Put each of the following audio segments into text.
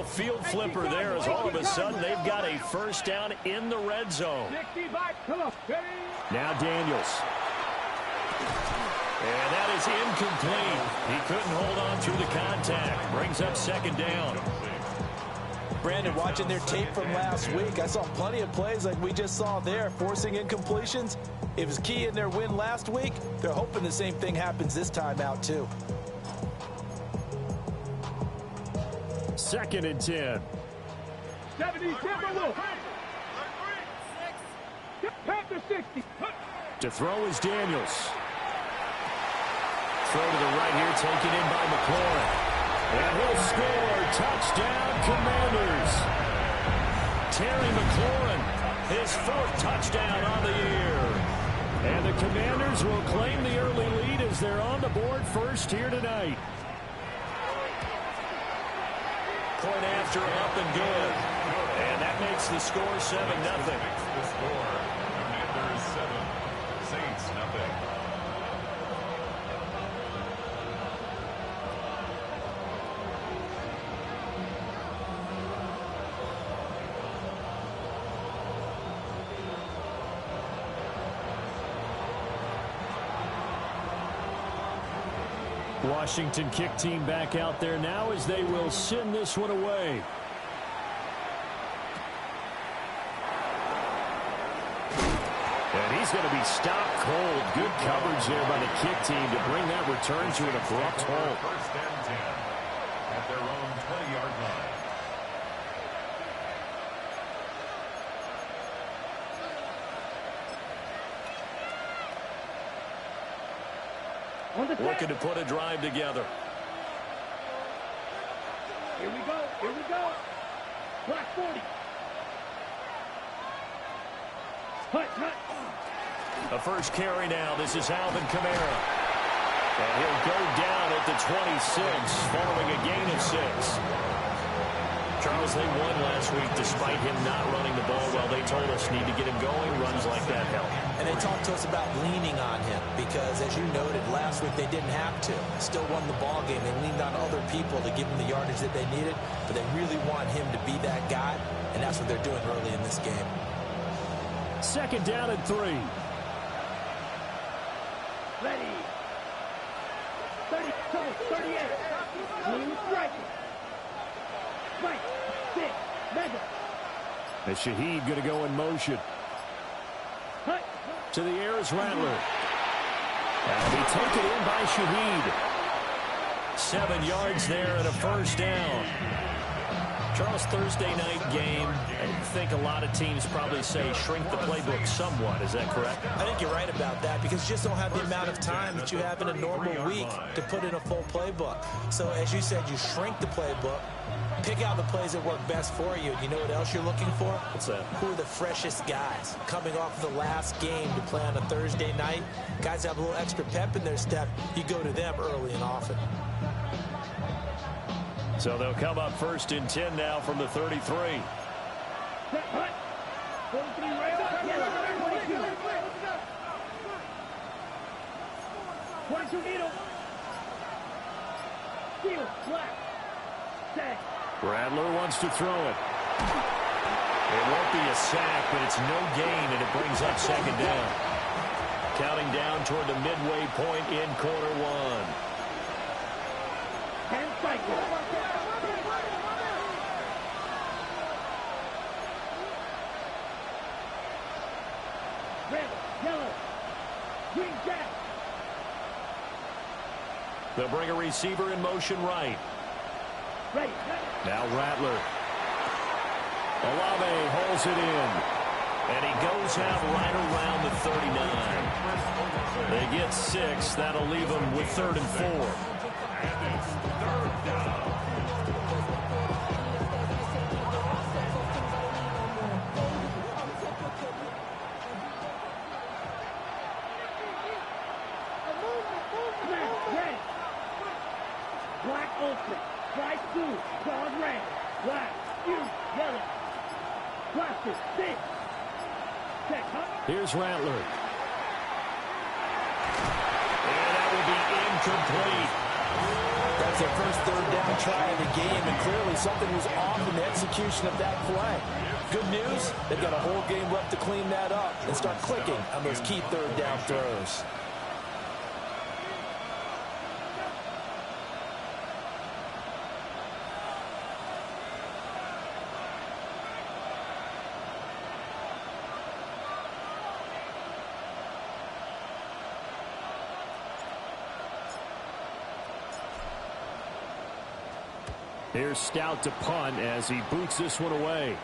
field flipper there as all of a sudden they've got a first down in the red zone. Now Daniels. And that is incomplete. He couldn't hold on through the contact. Brings up second down. Brandon, watching their tape from last week, I saw plenty of plays like we just saw there, forcing incompletions. It was key in their win last week. They're hoping the same thing happens this time out, too. 2nd and 10. 70, Panther 60. To throw is Daniels. Throw to the right here, taken in by McLaurin. And he'll score. Touchdown, Commanders. Terry McLaurin, his 4th touchdown on the year. And the Commanders will claim the early lead as they're on the board first here tonight. Point after, up and good. And that makes the score 7-0. The score, Commanders 7, Saints nothing. Washington kick team back out there now as they will send this one away. And he's going to be stopped cold. Good coverage there by the kick team to bring that return to an abrupt halt. First and 10 at their own 20-yard line. Looking to put a drive together. Here we go. Here we go. Black 40. Hut. A first carry now. This is Alvin Kamara. And he'll go down at the 26 following a gain of 6. Charles, they won last week despite him not running the ball well. They told us need to get him going. Runs like that help. And they talked to us about leaning on him because, as you noted, last week they didn't have to. Still won the ball game. They leaned on other people to give them the yardage that they needed, but they really want him to be that guy, and that's what they're doing early in this game. 2nd down and 3. Ready. 30, 38. Clean striking. Right. 6. Mega. And Shaheed going to go in motion. Hut. To the air is Rattler. And he taken in by Shaheed. 7 yards there and a first down. Charles, Thursday night game, I think a lot of teams probably say shrink the playbook somewhat. Is that correct? I think you're right about that because you just don't have the amount of time that you have in a normal week to put in a full playbook. So, as you said, you shrink the playbook, pick out the plays that work best for you. You know what else you're looking for? What's that? Who are the freshest guys coming off of the last game to play on a Thursday night? Guys have a little extra pep in their step. You go to them early and often. So they'll come up 1st and 10 now from the 33. Hut. 43 right up. 22 needle. Steal. Black. Sack. Rattler wants to throw it. It won't be a sack, but it's no gain, and it brings up 2nd down. Counting down toward the midway point in quarter 1. 10 cycles. Red, yellow, green jack. They'll bring a receiver in motion right. Ready. Now Rattler. Olave holds it in. And he goes out right around the 39. They get 6. That'll leave them with 3rd and 4. And it's 3rd down. Black ultimate. Strike blue. Claws red. Black. Huge. Yellow. Cluster. 6. Check. Huh? Here's Rattler. And that will be incomplete. That's their first third down try of the game, and clearly something was off in the execution of that play. Good news, they've got a whole game left to clean that up and start clicking on those key third down throws. Here's Stout to punt as he boots this one away.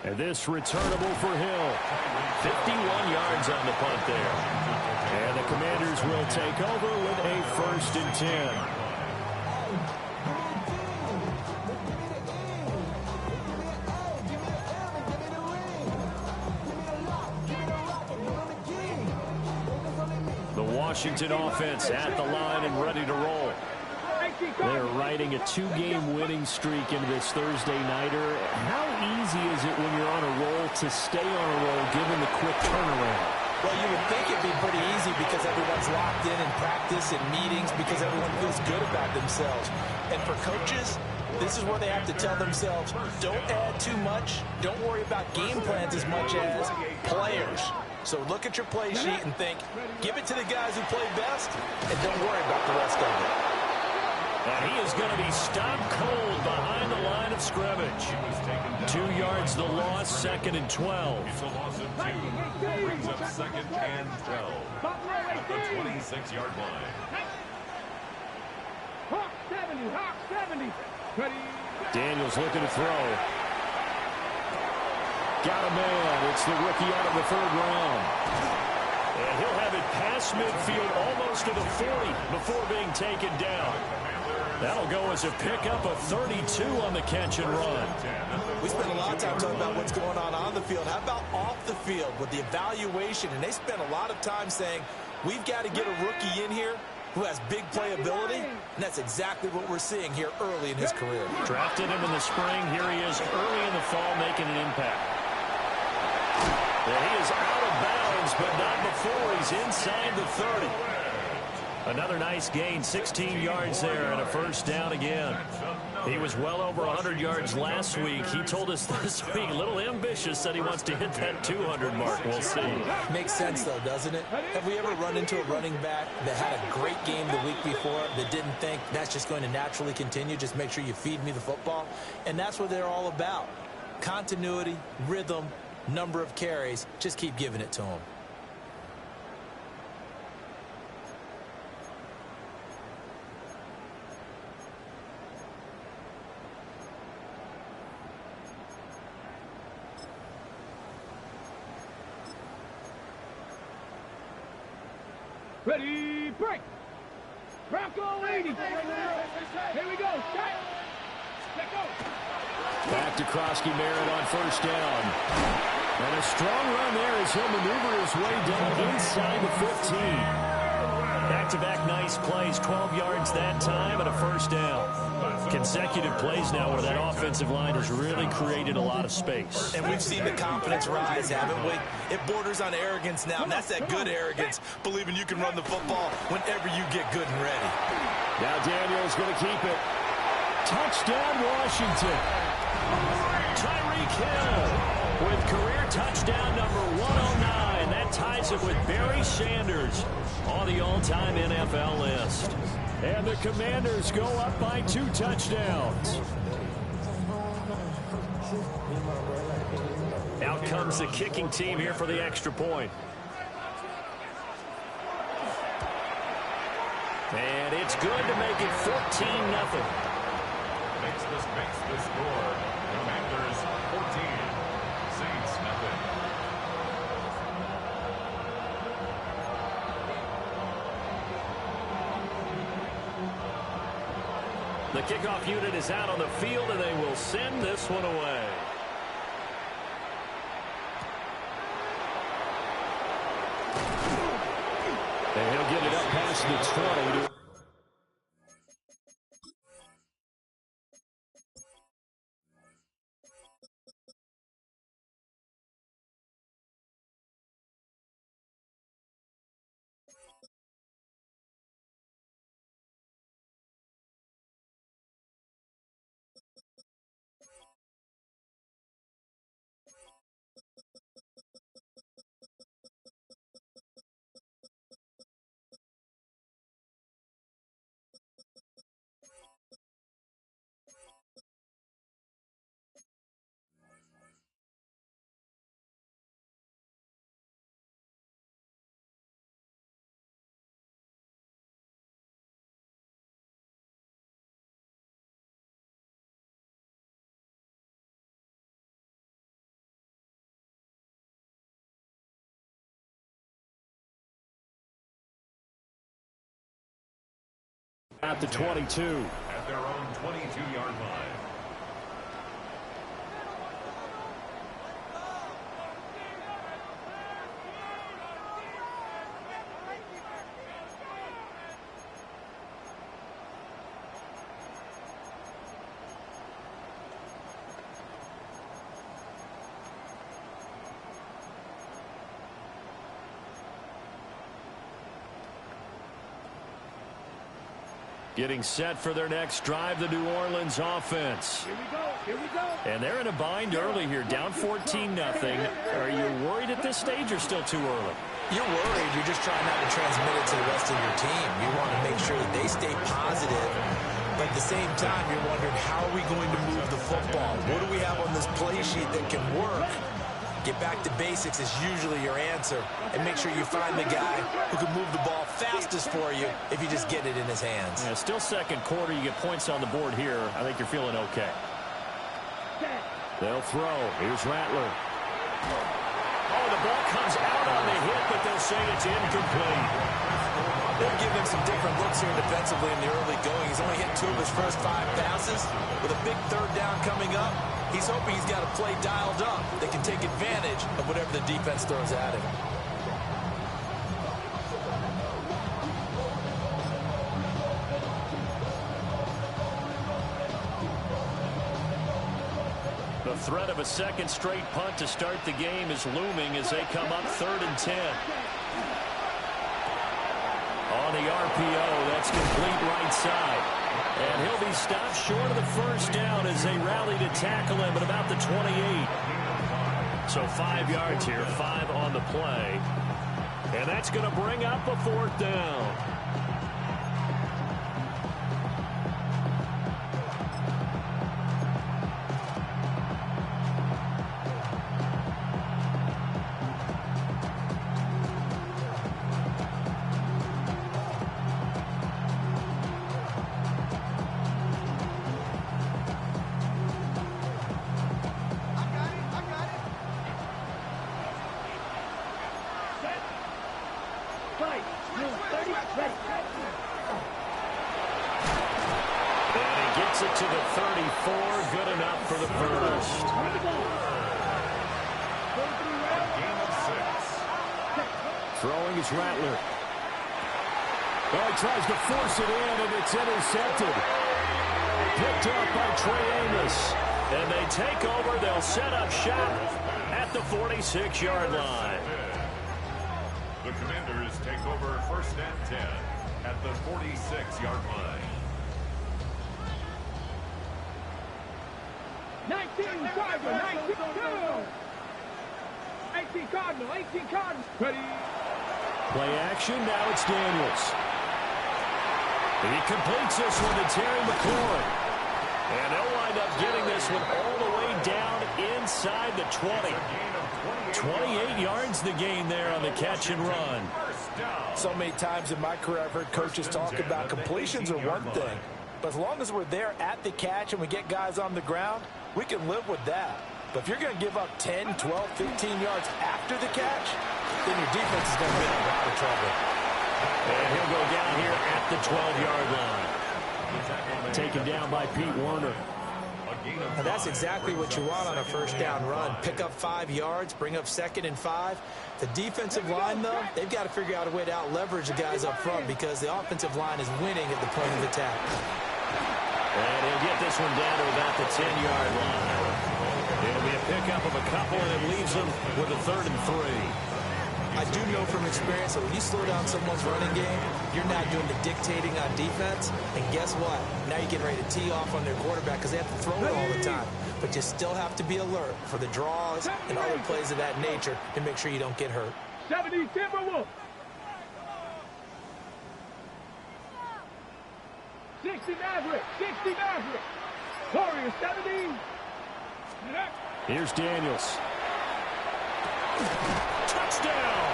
And this returnable for Hill. 51 yards on the punt there. And the Commanders will take over with a 1st and 10. The Washington offense at the line and ready to roll. They're riding a 2-game winning streak into this Thursday nighter. How easy is it when you're on a roll to stay on a roll given the quick turnaround? Well, you would think it'd be pretty easy because everyone's locked in practice and meetings because everyone feels good about themselves. And for coaches, this is where they have to tell themselves, don't add too much, don't worry about game plans as much as players. So look at your play sheet and think, give it to the guys who play best, and don't worry about the rest of it. And he is going to be stopped cold behind the line of scrimmage. 2 yards the loss, 2nd and 12. It's a loss of 2. Brings up 2nd and 12 at the 26-yard line. Hawk 70, Hawk 70. Daniels looking to throw. Got a man. It's the rookie out of the 3rd round. And he'll have it past midfield almost to the 40 before being taken down. That'll go as a pickup of 32 on the catch and run. We spent a lot of time talking about what's going on the field. How about off the field with the evaluation? And they spent a lot of time saying, we've got to get a rookie in here who has big playability, and that's exactly what we're seeing here early in his career. Drafted him in the spring. Here he is early in the fall making an impact. And he is out of bounds, but not before he's inside the 30. Another nice gain, 16 yards there, and a 1st down again. He was well over 100 yards last week. He told us this week, a little ambitious, said he wants to hit that 200 mark. We'll see. Makes sense, though, doesn't it? Have we ever run into a running back that had a great game the week before that didn't think that's just going to naturally continue? Just make sure you feed me the football. And that's what they're all about. Continuity, rhythm, number of carries. Just keep giving it to them. Ready, break. Bronco 80. Here we go. Start. Let go. Back to Krosky Merritt on 1st down. And a strong run there as he'll maneuver his way down inside the 15. Back-to-back nice plays, 12 yards that time and a 1st down. Consecutive plays now where that offensive line has really created a lot of space. And we've seen the confidence rise, haven't we? It borders on arrogance now, and that's that good arrogance, believing you can run the football whenever you get good and ready. Now Daniels going to keep it. Touchdown, Washington. Tyreek Hill with career touchdown number 109. That ties it with Barry Sanders on the all-time NFL list. And the Commanders go up by 2 touchdowns. Out comes the kicking team here for the extra point. And it's good to make it 14-0. Makes the score. Commanders 14. Saints nothing. The kickoff unit is out on the field, and they will send this one away. And he'll get it up past the 20 to At the 22. At their own 22-yard line. Getting set for their next drive, the New Orleans offense. Here we go. Here we go. And they're in a bind early here, down 14-0. Are you worried at this stage or still too early? You're worried. You're just trying not to transmit it to the rest of your team. You want to make sure that they stay positive. But at the same time, you're wondering, how are we going to move the football? What do we have on this play sheet that can work? Get back to basics is usually your answer. And make sure you find the guy who can move the ball fastest for you if you just get it in his hands. Yeah, still second quarter. You get points on the board here. I think you're feeling okay. They'll throw. Here's Rattler. Oh, the ball comes out on the hit, but they'll say it's incomplete. They'll give him some different looks here defensively in the early going. He's only hit 2 of his first 5 passes. With a big third down coming up, he's hoping he's got a play dialed up that can take advantage of whatever the defense throws at him. The threat of a second straight punt to start the game is looming as they come up 3rd and 10. On the RPO, that's complete right side. And he'll be stopped short of the first down as they rally to tackle him at about the 28. So 5 yards here, 5 on the play. And that's going to bring up a 4th down. It to the 34, good enough for the first. Throwing is Rattler. Well, he tries to force it in, and it's intercepted. Picked up by Trey Amos. And they take over. They'll set up shop at the 46-yard line. The Commanders take over 1st and 10 at the 46-yard line. 19 Cardinal, 19 Cardinal. 18 Cardinal, 18 Cardinal. Ready. Play action, now it's Daniels. He completes this one to Terry McLaurin. And they'll wind up getting this one all the way down inside the 20. 28 yards the gain there on the catch and run. So many times in my career I've heard coaches talk about completions are one thing. But as long as we're there at the catch and we get guys on the ground, we can live with that. But if you're going to give up 10, 12, 15 yards after the catch, then your defense is going to be in a lot of trouble. And he'll go down here at the 12-yard line. Taken down by Pete Werner. And that's exactly what you want on a first down run. Pick up 5 yards, bring up 2nd and 5. The defensive line, though, they've got to figure out a way to out-leverage the guys up front because the offensive line is winning at the point of attack. And he'll get this one down to about the 10-yard line. It'll be a pickup of a couple, and it leaves them with a 3rd and 3. I do know from experience that when you slow down someone's running game, you're not doing the dictating on defense. And guess what? Now you're getting ready to tee off on their quarterback because they have to throw it all the time. But you still have to be alert for the draws and other plays of that nature to make sure you don't get hurt. 70 Timberwolves. 60 Maverick. 60 Maverick. Warriors 70. Here's Daniels. Touchdown!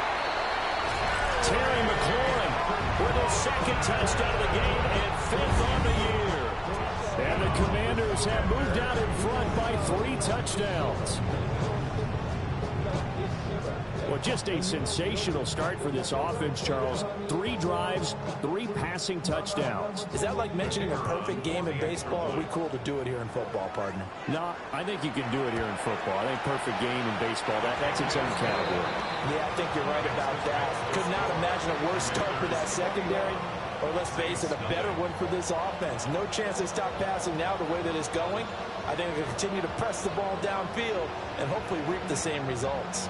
Terry McLaurin with his 2nd touchdown of the game and 5th on the year. And the Commanders have moved out in front by 3 touchdowns. Well, Well, just a sensational start for this offense, Charles. 3 drives, 3 passing touchdowns. Is that like mentioning a perfect game in baseball? Or are we cool to do it here in football, partner? No, I think you can do it here in football. I think perfect game in baseball, that's its own category. Yeah, I think you're right about that. Could not imagine a worse start for that secondary. Or let's face it, a better one for this offense. No chance they stop passing now the way that it's going. I think they'll continue to press the ball downfield and hopefully reap the same results.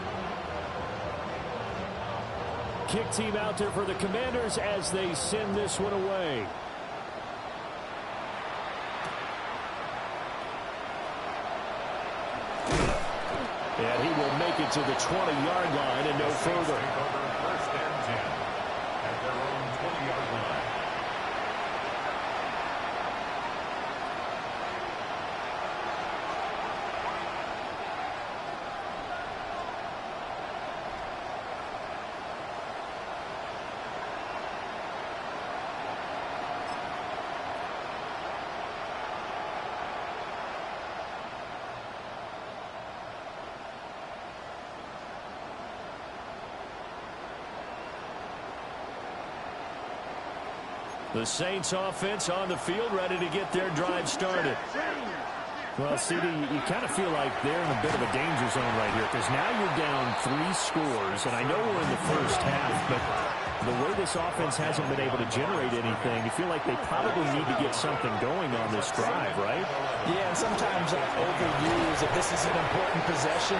Kick team out there for the Commanders as they send this one away. And he will make it to the 20-yard line and no further. First and 10 at their own 20-yard line. The Saints offense on the field, ready to get their drive started. Well, CD, you kind of feel like they're in a bit of a danger zone right here because now you're down 3 scores, and I know we're in the first half, but the way this offense hasn't been able to generate anything, you feel like they probably need to get something going on this drive, right? Yeah, and sometimes I overuse if this is an important possession.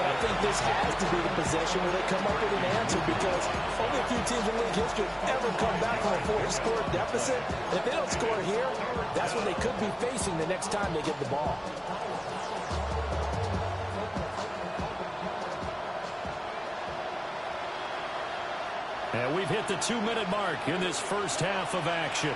But I think this has to be the possession where they come up with an answer because only a few teams in league history ever come back from a 4-score deficit. And if they don't score here, that's what they could be facing the next time they get the ball. And we've hit the 2-minute mark in this first half of action.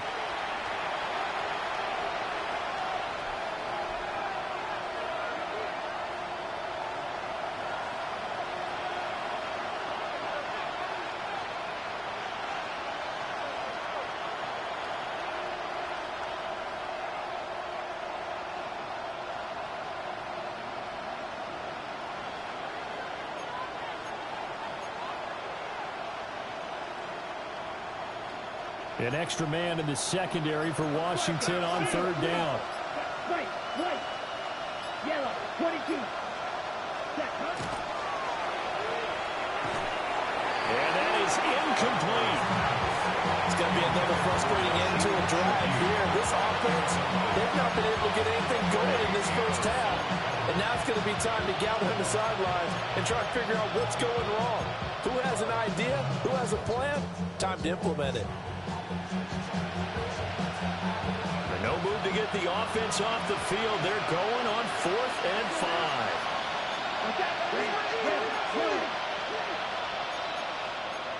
An extra man in the secondary for Washington on 3rd down. White, yellow, 22. And that is incomplete. It's going to be another frustrating end to a drive here. This offense, they've not been able to get anything going in this first half. And now it's going to be time to gather on the sidelines and try to figure out what's going wrong. Who has an idea? Who has a plan? Time to implement it. No move to get the offense off the field. They're going on 4th and 5.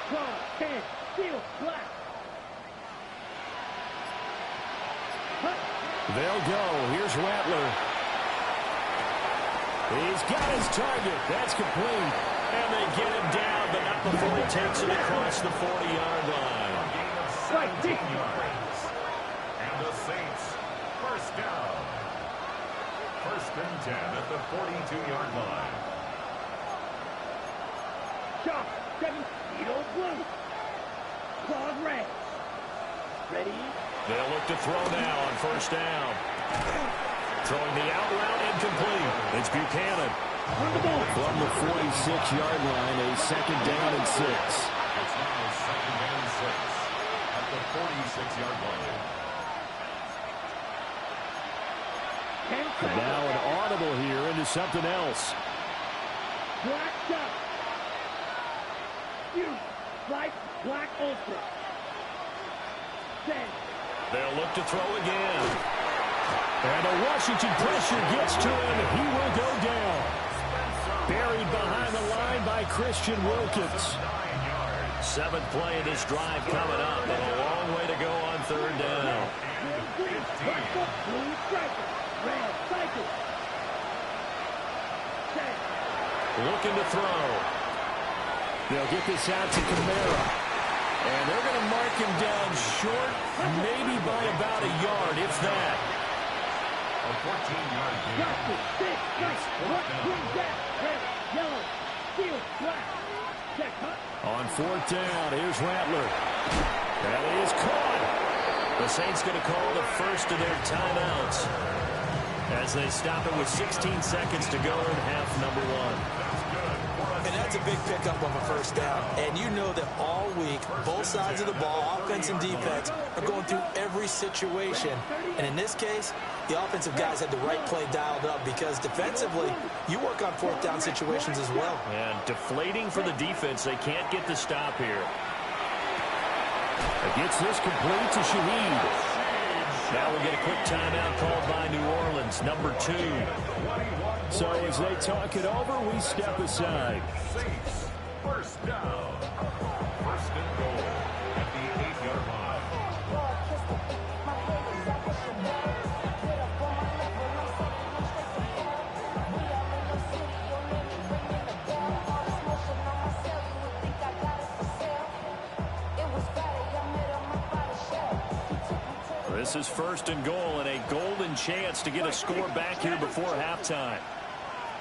Cross, 10, steal, black. They'll go. Here's Rattler. He's got his target. That's complete. And they get him down, but not before he takes it across the 40-yard line. Right, 17 yards. And the Saints, first down. First and 10 at the 42-yard line. Shot, 7, Edo blue. Claws red. Ready? They'll look to throw now on first down. Throwing the out route incomplete. It's Buchanan. From the 46-yard line, a 2nd down and 6. It's now 2nd and 6 at the 46-yard line. And now an audible here into something else. Black shot. You, light, black ultra. Send. They'll look to throw again. And the Washington pressure gets to him. He will go down. Buried behind the line by Christian Wilkins. 7th play of this drive coming up, but a long way to go on 3rd down. Looking to throw. They'll get this out to Kamara. And they're going to mark him down short, maybe by about a yard, if that. A 14-yard gain. Yellow. Steal. Flat. Check. Hunt. On fourth down, here's Rattler. That is caught. The Saints going to call the first of their timeouts as they stop it with 16 seconds to go in half number one. And that's a big pickup of a first down. And you know that all week, both sides of the ball, offense and defense, are going through every situation. And in this case, the offensive guys had the right play dialed up because defensively, you work on fourth down situations as well. And deflating for the defense. They can't get the stop here. Gets this complete to Shaheed. Now we'll get a quick timeout called by New Orleans, number 2. So as they talk it over, we step aside. Saints, first down. First and goal at the 8-yard line. This is first and goal and a golden chance to get a score back here before halftime.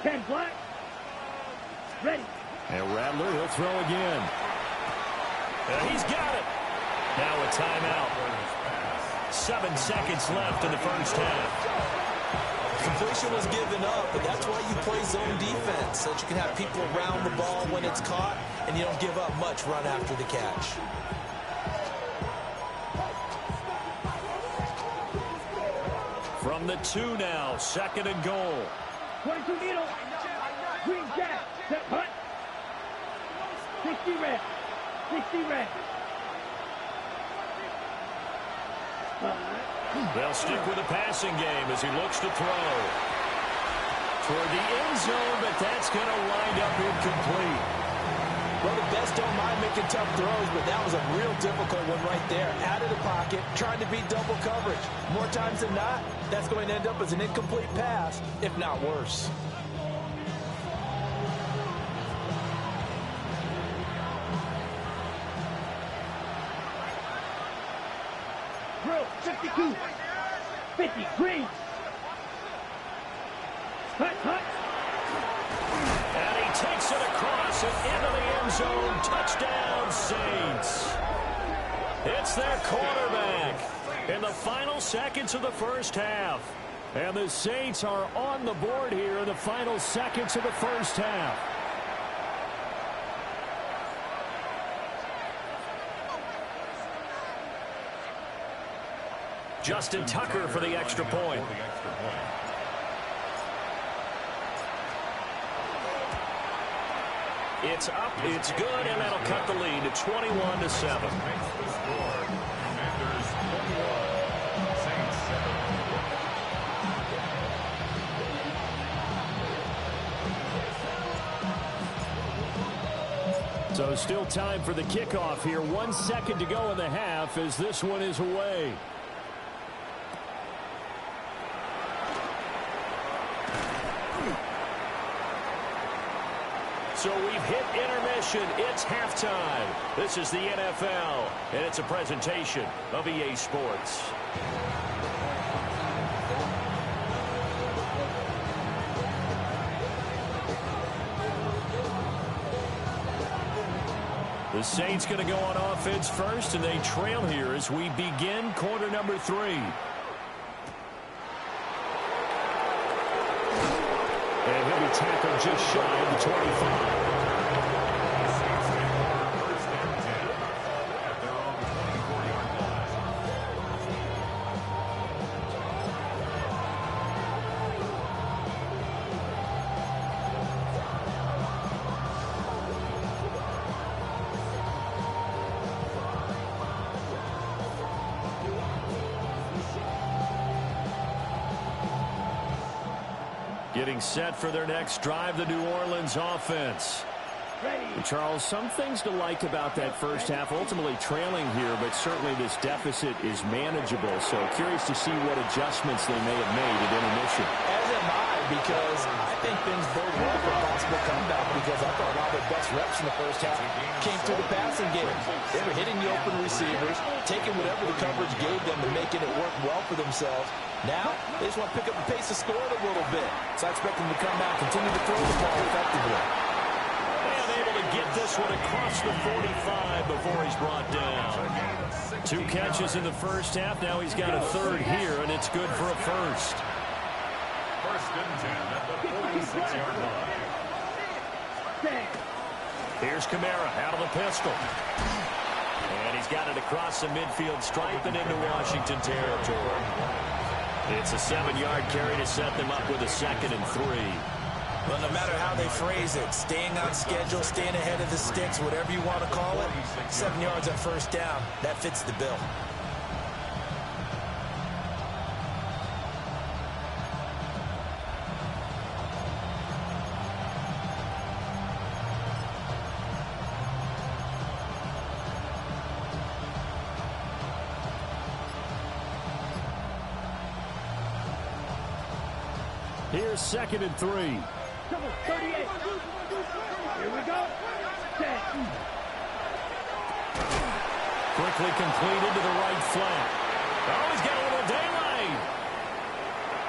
10 black. Ready. And Rattler, he'll throw again. And he's got it. Now a timeout. 7 seconds left in the first half. Completion was given up, but that's why you play zone defense, so that you can have people around the ball when it's caught, and you don't give up much run after the catch. From the 2 now, second and goal. 22 needle. Green jack. Set. Hunt. 60 red. 60 red. They'll stick with the passing game as he looks to throw. Toward the end zone, but that's going to wind up incomplete. Well, the best don't mind making tough throws, but that was a real difficult one right there. Out of the pocket, trying to beat double coverage. More times than not, that's going to end up as an incomplete pass, if not worse. Drill. 52. 50. Green. Hunt. Hunt. And he takes it across and into the end zone. Touchdown, Saints. It's their quarterback in the final seconds of the first half. And the Saints are on the board here in the final seconds of the first half. Justin Tucker for the extra point. It's up, it's good, and that'll cut the lead to 21-7. So still time for the kickoff here. 1 second to go in the half as this one is away. So we've hit intermission. It's halftime. This is the NFL, and it's a presentation of EA Sports. The Saints going to go on offense first, and they trail here as we begin quarter number 3. And he'll be tackled just shy of the 25. Getting set for their next drive, the New Orleans offense. And Charles, some things to like about that first half. Ultimately trailing here, but certainly this deficit is manageable. So curious to see what adjustments they may have made at intermission. As am I, because I think things bode well for a possible comeback, because I thought a lot of their best reps in the first half came through the passing game. They were hitting the open receivers, taking whatever the coverage gave them and making it work well for themselves. Now, they just want to pick up the pace of scoring a little bit. So I expect them to come out, continue to throw the ball effectively. this one across the 45 before he's brought down. 2 catches in the first half. Now he's got a third here, and it's good for a first. First and 10 at the 46-yard line. Here's Kamara out of the pistol. And he's got it across the midfield stripe and into Washington territory. It's a 7-yard carry to set them up with a 2nd and 3. Well, no matter how they phrase it, staying on schedule, staying ahead of the sticks, whatever you want to call it, 7 yards on first down, that fits the bill. Here's 2nd and 3. 38. Here we go. Quickly completed to the right flank. Oh, he's got a little daylight.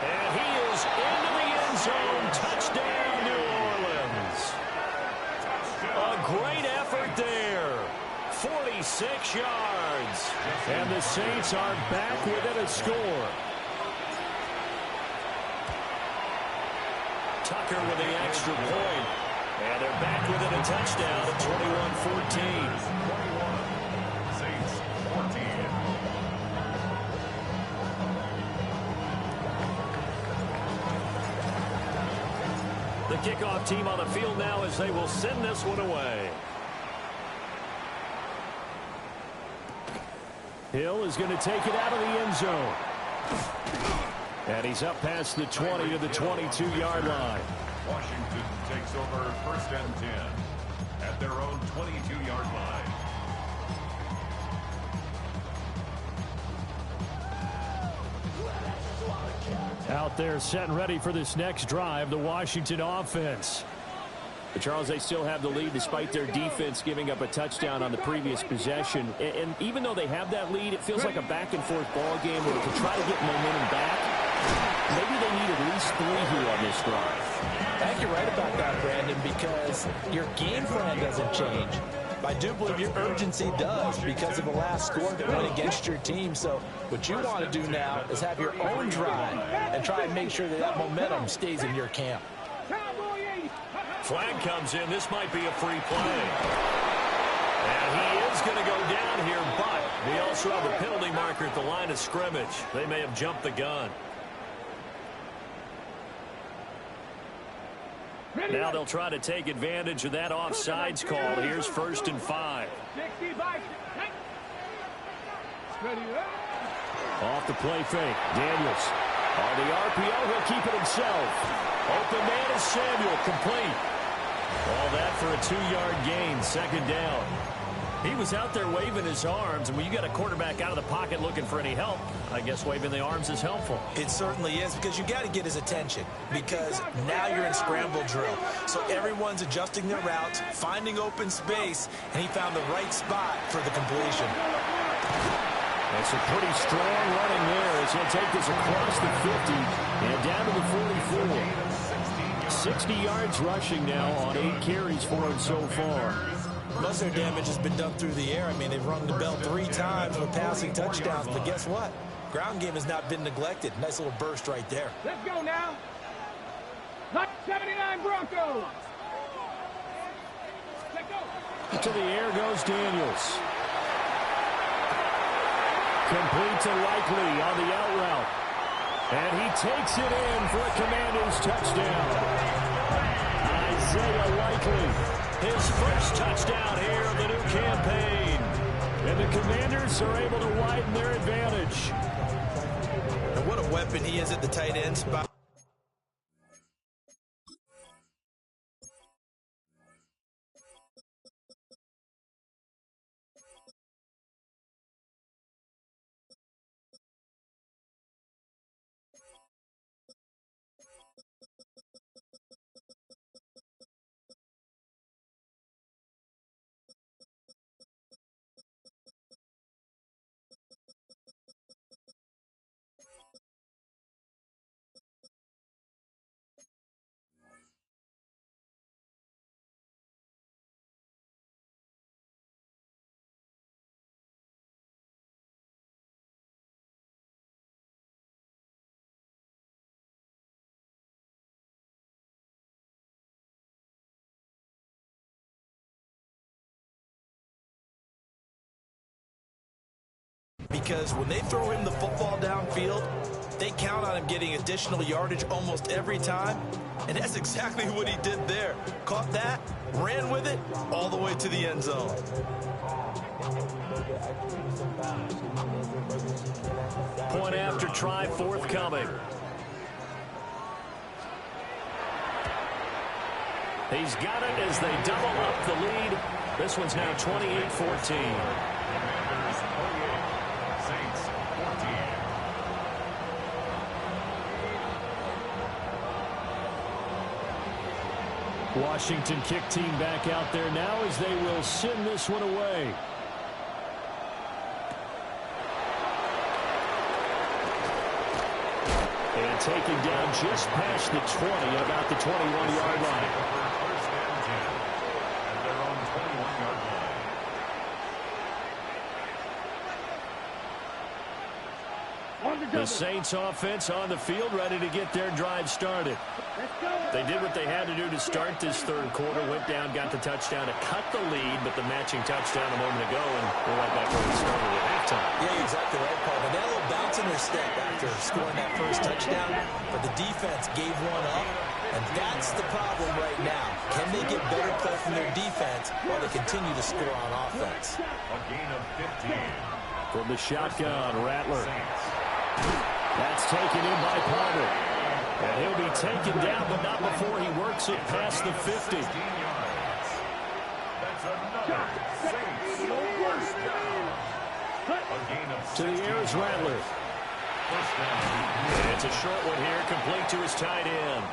And he is into the end zone. Touchdown, New Orleans. A great effort there. 46 yards. And the Saints are back within a score. Tucker with the extra point. And they're back within a touchdown at 21-14. 21. Saints 14. The kickoff team on the field now as they will send this one away. Hill is going to take it out of the end zone. And he's up past the 20 to the 22-yard line. Washington takes over first and 10 at their own 22-yard line. Out there set and ready for this next drive, the Washington offense. But Charles, they still have the lead despite their defense giving up a touchdown on the previous possession. And even though they have that lead, it feels like a back-and-forth ball game where to try to get momentum back, maybe they need at least 3 here on this drive. I think you're right about that, Brandon, because your game plan doesn't change. I do believe your urgency does because of the last score that went against your team. So what you want to do now is have your own drive and try and make sure that that momentum stays in your camp. Flag comes in. This might be a free play. And he is going to go down here, but we also have a penalty marker at the line of scrimmage. They may have jumped the gun. Now they'll try to take advantage of that offsides call. Here's 1st and 5. Off the play fake. Daniels. On the RPO, he'll keep it himself. Open man is Samuel, complete. All that for a 2-yard gain, 2nd down. He was out there waving his arms, and when you got a quarterback out of the pocket looking for any help, I guess waving the arms is helpful. It certainly is, because you got to get his attention, because now you're in scramble drill. So everyone's adjusting their routes, finding open space, and he found the right spot for the completion. That's a pretty strong running there as he'll take this across the 50 and down to the 44. 60 yards rushing now on 8 carries for him so far. Most of their damage has been done through the air. I mean, they've rung the bell 3 times with passing touchdowns, but guess what? Ground game has not been neglected. Nice little burst right there. Let's go now. 79 Broncos. Let's go. To the air goes Daniels. Complete to Likely on the out route. And he takes it in for a Commanders touchdown. Isaiah Likely, his first touchdown here of the new campaign. And the Commanders are able to widen their advantage. And what a weapon he is at the tight end spot. because when they throw him the football downfield, they count on him getting additional yardage almost every time, and that's exactly what he did there. Caught that, ran with it, all the way to the end zone. Point after try forthcoming. He's got it as they double up the lead. This one's now 28-14. Washington kick team back out there now as they will send this one away. And taken down just past the 20 at about the 21-yard line. First and 10 at their own 21-yard line. The Saints offense on the field, ready to get their drive started. They did what they had to do to start this third quarter, went down, got the touchdown to cut the lead, but the matching touchdown a moment ago, and we're right back where we started at halftime. Yeah, you're exactly right, Paul. They had a little bounce in their step after scoring that first touchdown, but the defense gave one up, and that's the problem right now. Can they get better play from their defense while they continue to score on offense? A gain of 15. From the shotgun, Rattler. That's taken in by Palmer. And he'll be taken down, but not before he works it past the 50. 16 yards. That's another Saints first down. A gain of To the air is Rattler. First down. And it's a short one here, complete to his tight end.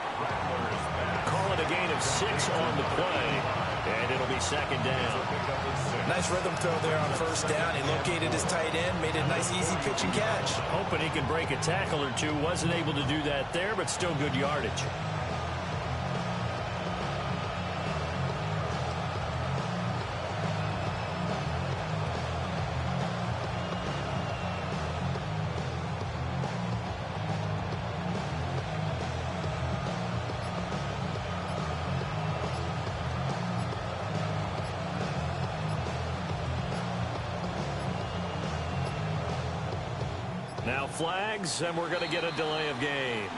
Call it a gain of 6 on the play, and it'll be second down. Nice rhythm throw there on first down. He located his tight end, made a nice easy pitch and catch. Hoping he could break a tackle or two. Wasn't able to do that there, but still good yardage. Now flags, and we're going to get a delay of game.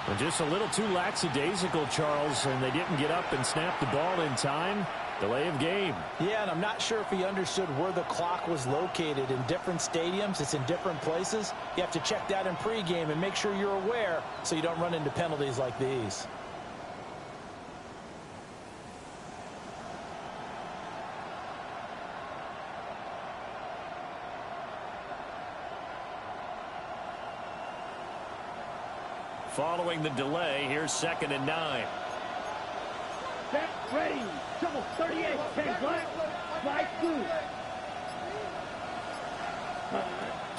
And just a little too lackadaisical, Charles, and they didn't get up and snap the ball in time. Delay of game. Yeah, and I'm not sure if he understood where the clock was located. In different stadiums, it's in different places. You have to check that in pregame and make sure you're aware so you don't run into penalties like these. Following the delay, here's 2nd and 9. Set, ready, double 38, 10 black, slide through.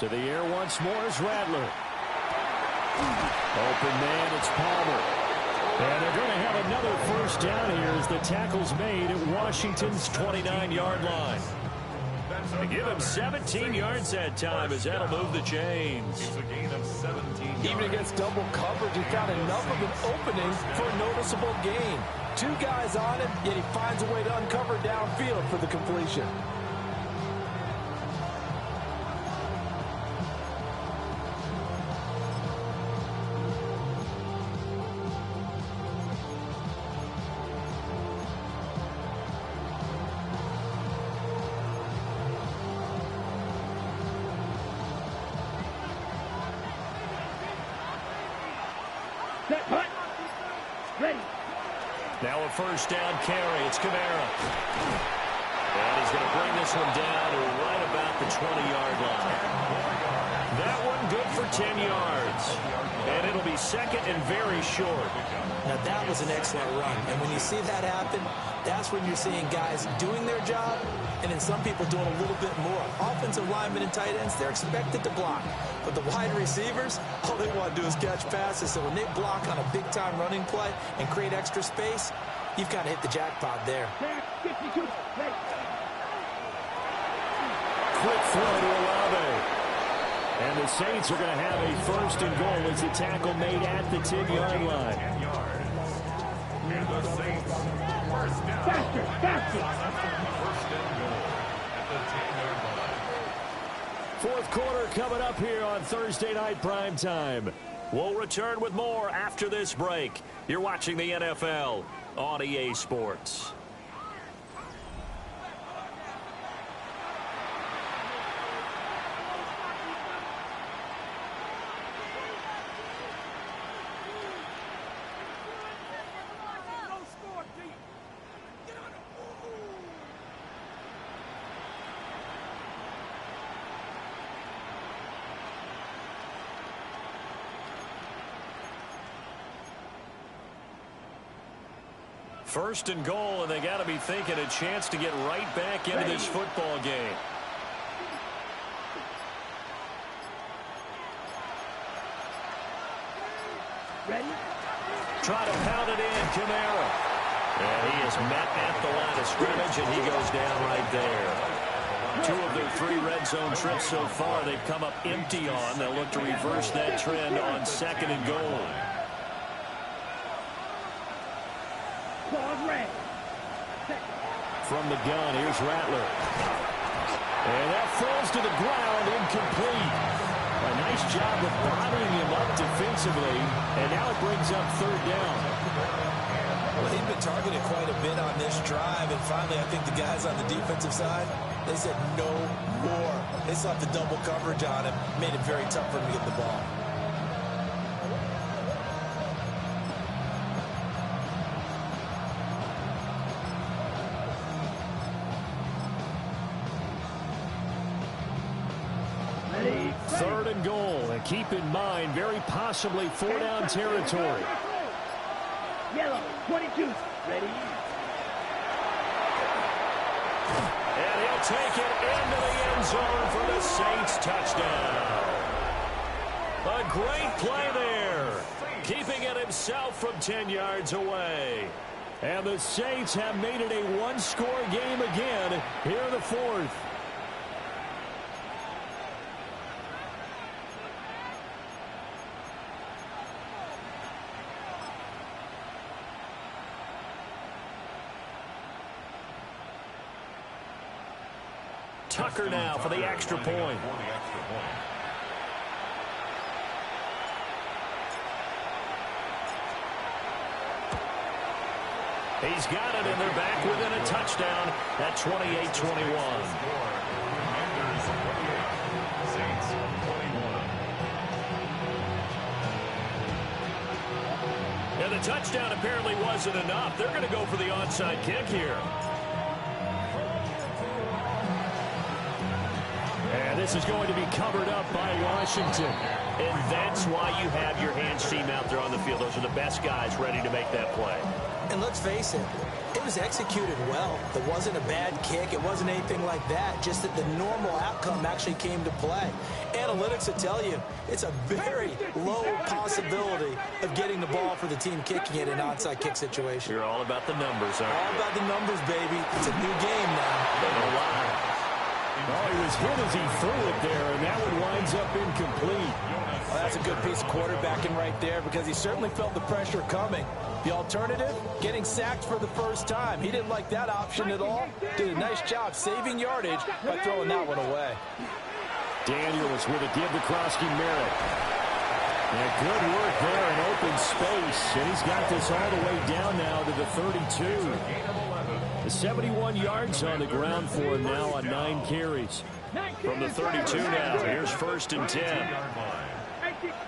To the air once more is Rattler. Open man, it's Palmer. And they're going to have another first down here as the tackle's made at Washington's 29-yard line. They give him 17 yards that time as that'll move the chains. It's a gain of 17 yards. Even against double coverage, he found enough of an opening for a noticeable gain. 2 guys on him, yet he finds a way to uncover downfield for the completion. Set, hut, ready. Now a first down carry. It's Kamara. And he's going to bring this one down to right about the 20-yard line. That one good for 10 yards. And it'll be 2nd and very short. Now that was an excellent run. And when you see that happen, that's when you're seeing guys doing their job and then some people doing a little bit more. Offensive linemen and tight ends, they're expected to block. But the wide receivers, all they want to do is catch passes. So when they block on a big-time running play and create extra space, you've got to hit the jackpot there. Set, 52, ready. Quick throw to Olave. And the Saints are going to have a first and goal as the tackle made at the 10-yard line. 10 yards. And the Saints first down. Faster, faster. First and goal at the 10-yard line. Fourth quarter coming up here on Thursday Night Primetime. We'll return with more after this break. You're watching the NFL on EA Sports. First and goal, and they got to be thinking a chance to get right back into this football game. Ready? Try to pound it in, Kamara. And he is met at the line of scrimmage, and he goes down right there. 2 of their 3 red zone trips so far they've come up empty on. They'll look to reverse that trend on second and goal. From the gun, here's Rattler. And that falls to the ground, incomplete. A nice job of bottling him up defensively, and now it brings up third down. Well, he'd been targeted quite a bit on this drive, and finally I think the guys on the defensive side, they said no more. They slapped the double coverage on him, made it very tough for him to get the ball. Third and goal, and keep in mind, very possibly 4-down territory. Yellow, 22, ready? And he'll take it into the end zone for the Saints touchdown. A great play there, keeping it himself from 10 yards away. And the Saints have made it a one-score game again here in the fourth. Tucker now for the extra point. He's got it, and they're back within a touchdown at 28-21. And the touchdown apparently wasn't enough. They're going to go for the onside kick here. And this is going to be covered up by Washington. And that's why you have your hands team out there on the field. Those are the best guys ready to make that play. And let's face it, it was executed well. It wasn't a bad kick. It wasn't anything like that. Just that the normal outcome actually came to play. Analytics will tell you it's a very low possibility of getting the ball for the team kicking it in an onside kick situation. You're all about the numbers, aren't you? All about the numbers, baby. It's a new game now. They don't lie. Oh, he was hit as he threw it there, and that one winds up incomplete. Well, that's a good piece of quarterbacking right there because he certainly felt the pressure coming. The alternative, getting sacked for the first time. He didn't like that option at all. Did a nice job saving yardage by throwing that one away. Daniels with a give to Krosky-Merritt. And good work there in open space. And he's got this all the way down now to the 32. The 71 yards on the ground for him now on 9 carries. From the 32 now, here's first and 10.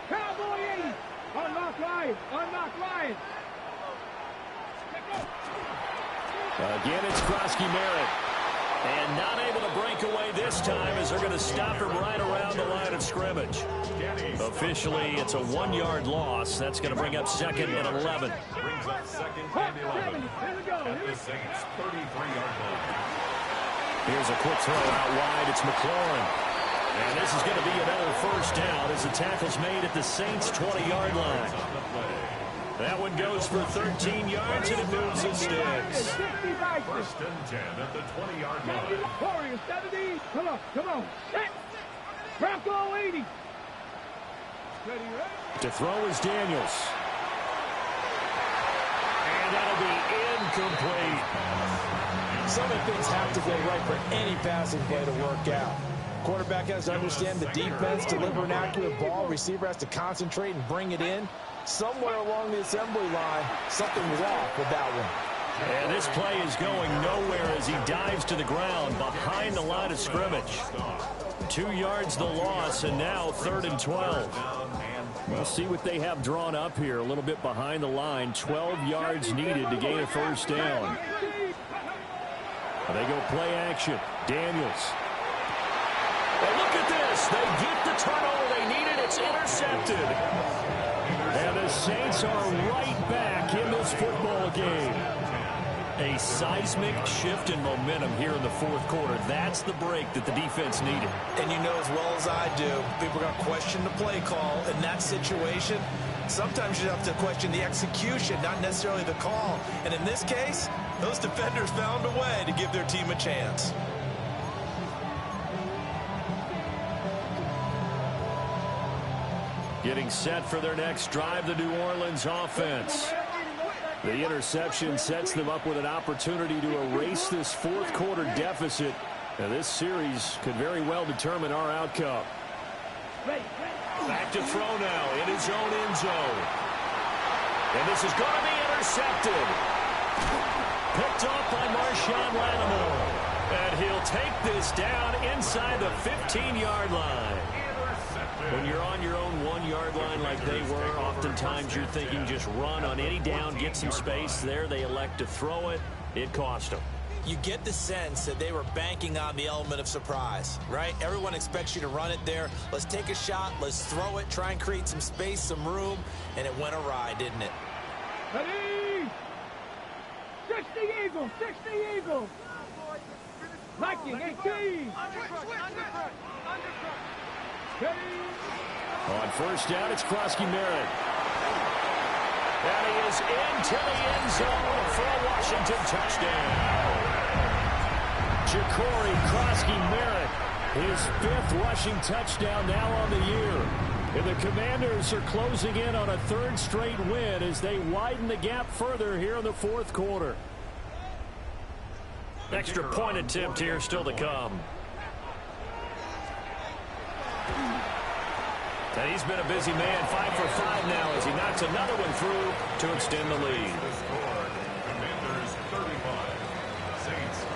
Cowboy 80. Unlock Lions. Unlock Lions. Again, it's Krosky-Merritt. And not able to break away this time as they're going to stop him right around the line of scrimmage. Officially, it's a 1-yard loss. That's going to bring up second and 11. Brings up second and 11 at the Saints' 33-yard line. Here's a quick throw out wide. It's McLaurin. And this is going to be another first down as the tackle's made at the Saints' 20-yard line. That one goes for 13 yards, and it moves the sticks. First and 10 at the 20-yard line. Warriors 70. Come on, come on. Set. Bronco 80. Ready, ready. To throw is Daniels. And that'll be incomplete. So many things have to go right for any passing play to work out. Quarterback has to understand the defense, deliver an accurate ball. Receiver has to concentrate and bring it in. Somewhere along the assembly line, something was off with that one. And this play is going nowhere as he dives to the ground behind the line of scrimmage. 2 yards the loss, and now 3rd and 12. We'll see what they have drawn up here. A little bit behind the line. 12 yards needed to gain a first down. They go play action. Daniels. And look at this. They get the turnover they needed. It's intercepted. And the Saints are right back in this football game. A seismic shift in momentum here in the 4th quarter. That's the break that the defense needed. And you know as well as I do, people are going to question the play call in that situation. Sometimes you have to question the execution, not necessarily the call. And in this case, those defenders found a way to give their team a chance. Getting set for their next drive, the New Orleans offense. The interception sets them up with an opportunity to erase this 4th quarter deficit. Now, this series could very well determine our outcome. Back to throw now in his own end zone. And this is going to be intercepted. Picked off by Marshawn Lattimore. And he'll take this down inside the 15-yard line. When you're on your own 1-yard line like they were, oftentimes you're thinking just run on any down, get some space. There they elect to throw it. It cost them. You get the sense that they were banking on the element of surprise, right? Everyone expects you to run it there. Let's take a shot. Let's throw it. Try and create some space, some room. And it went awry, didn't it? Ready? 60 Eagles! 60 Eagles! Viking 18! On first down, it's Krosky-Merritt. And he is into the end zone for a Washington touchdown. Ja'Cory Krosky-Merritt, his 5th rushing touchdown now on the year. And the Commanders are closing in on a 3rd straight win as they widen the gap further here in the 4th quarter. Extra point attempt here still to come. And he's been a busy man, 5 for 5 now as he knocks another one through to extend the lead. Commanders 35, Saints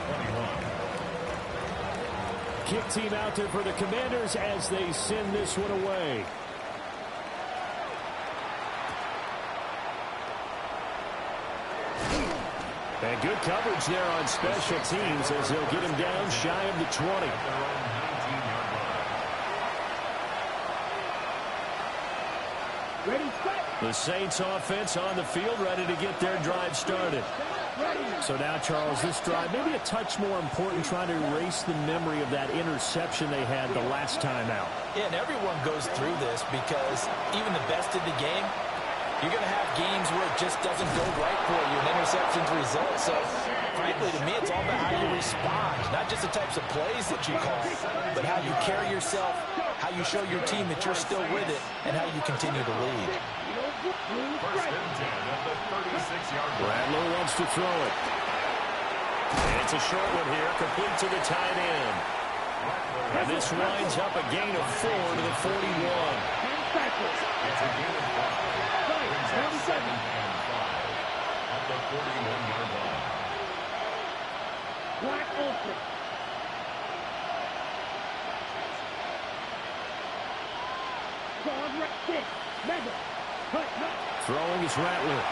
21. Kick team out there for the Commanders as they send this one away. And good coverage there on special teams as they'll get him down shy of the 20. Ready, set! The Saints offense on the field ready to get their drive started. So now, Charles, this drive maybe a touch more important, trying to erase the memory of that interception they had the last time out. Yeah, and everyone goes through this because even the best in the game, you're going to have games where it just doesn't go right for you and interceptions result. So, frankly, to me, it's all about how you respond, not just the types of plays that you call, but how you carry yourself, how you show your team that you're still with it, and how you continue to lead. First and 10 at the 36-yard line. Bradlow wants to throw it. And it's a short one here, complete to the tight end. And this winds up a gain of 4 to the 41. It's a gain of 5. Brings up 7 and 5 at the 41-yard line. Black open. Throwing is Rattler.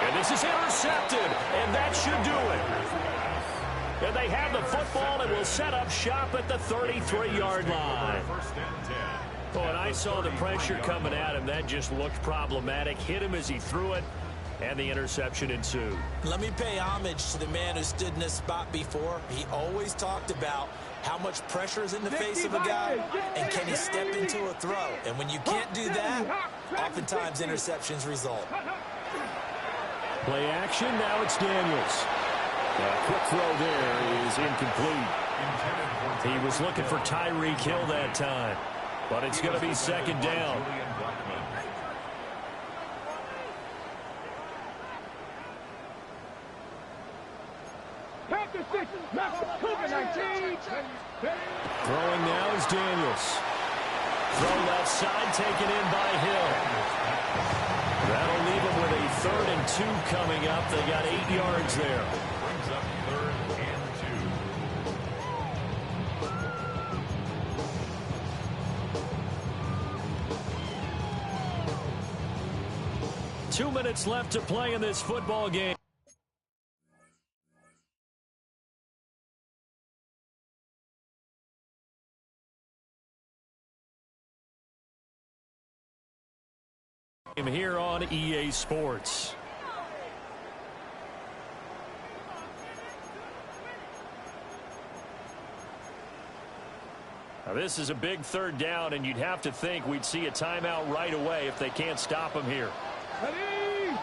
And this is intercepted, and that should do it. And they have the football and will set up shop at the 33-yard line. First and 10. Oh, and I saw the pressure coming at him. That just looked problematic. Hit him as he threw it, and the interception ensued. Let me pay homage to the man who stood in this spot before. He always talked about how much pressure is in the face of a guy, and can he step into a throw? And when you can't do that, oftentimes interceptions result. Play action, now it's Daniels. A quick throw there is incomplete. He was looking for Tyreek Hill that time, but it's going to be second down. Panthers Throwing now is Daniels. Throw left side, taken in by Hill. That'll leave them with a 3rd and 2 coming up. They got 8 yards there. Brings up 3rd and 2. 2 minutes left to play in this football game. Here on EA Sports. Now this is a big 3rd down, and you'd have to think we'd see a timeout right away if they can't stop them here. Ready?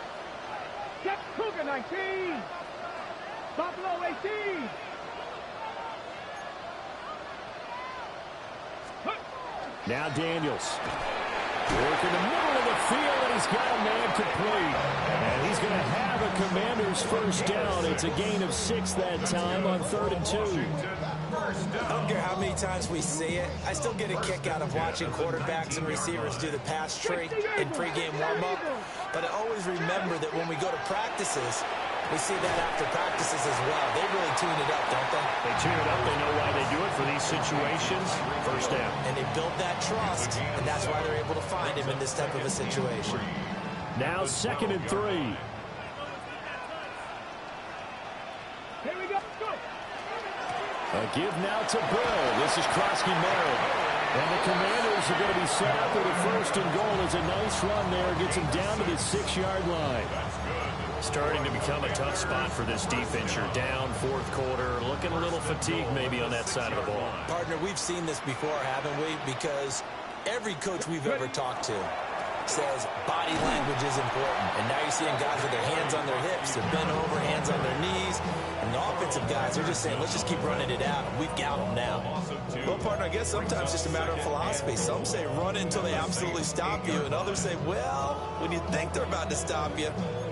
Get Cougar 19. Buffalo 18. Now Daniels. Work in the middle of the field, and he's got a man complete. And he's going to have a Commander's 1st down. It's a gain of 6 that time on 3rd and 2. I don't care how many times we see it. I still get a kick out of watching quarterbacks and receivers do the pass tree in pregame warm-up. But I always remember that when we go to practices, we see that after practices as well. They really tune it up, don't they? They tune it up. They know why they do it for these situations. 1st down. And they build that trust, and that's why they're able to find him in this type of a situation. Now 2nd and 3. Here we go. A give now to Bill. This is Krosky-Merritt. And the Commanders are going to be set up with a 1st and goal. As a nice run there. Gets him down to the 6-yard line. Starting to become a tough spot for this defense. You're down 4th quarter. Looking a little fatigued maybe on that side of the ball. Partner, we've seen this before, haven't we? Because every coach we've ever talked to says body language is important. And now you're seeing guys with their hands on their hips. They're bent over, hands on their knees. And the offensive guys are just saying, let's just keep running it out. We've got them now. Well, partner, I guess sometimes it's just a matter of philosophy. Some say run until they absolutely stop you. And others say, well, when you think they're about to stop you,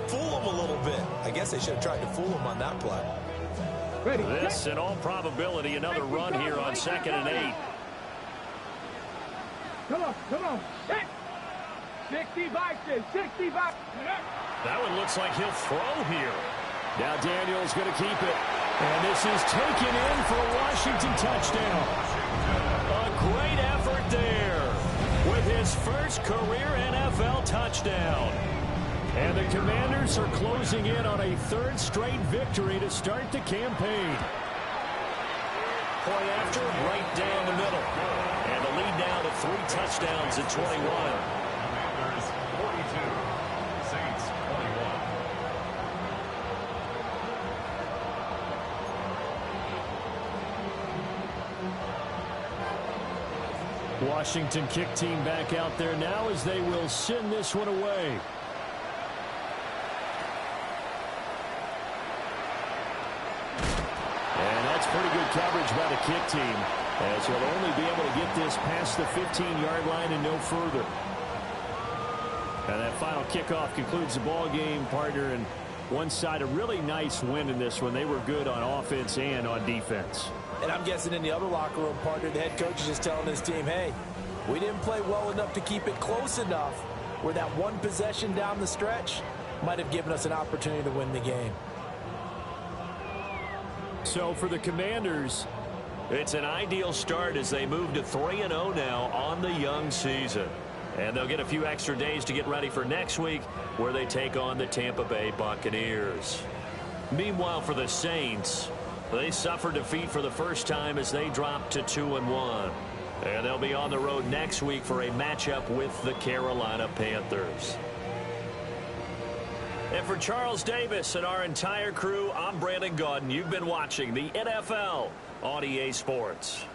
fool them a little bit. I guess they should have tried to fool them on that play. This, in all probability, another run here on 2nd and 8. Come on. 65, 65. That one looks like he'll throw here. Now Daniels going to keep it. And this is taken in for a Washington touchdown. A great effort there with his 1st career NFL touchdown. And the Commanders are closing in on a 3rd straight victory to start the campaign. Point after, right down the middle. And the lead now to 3 touchdowns at 21. Commanders 42, Saints 21. Washington kick team back out there now as they will send this one away. And that's pretty good coverage by the kick team, as he'll only be able to get this past the 15-yard line and no further. And that final kickoff concludes the ball game, partner, and one side a really nice win in this one. They were good on offense and on defense. And I'm guessing in the other locker room, partner, the head coach is just telling his team, hey, we didn't play well enough to keep it close enough where that one possession down the stretch might have given us an opportunity to win the game. So for the Commanders, it's an ideal start as they move to 3-0 now on the young season. And they'll get a few extra days to get ready for next week, where they take on the Tampa Bay Buccaneers. Meanwhile, for the Saints, they suffered defeat for the first time as they dropped to 2-1. And they'll be on the road next week for a matchup with the Carolina Panthers. And for Charles Davis and our entire crew, I'm Brandon Gaudin. You've been watching the NFL on EA Sports.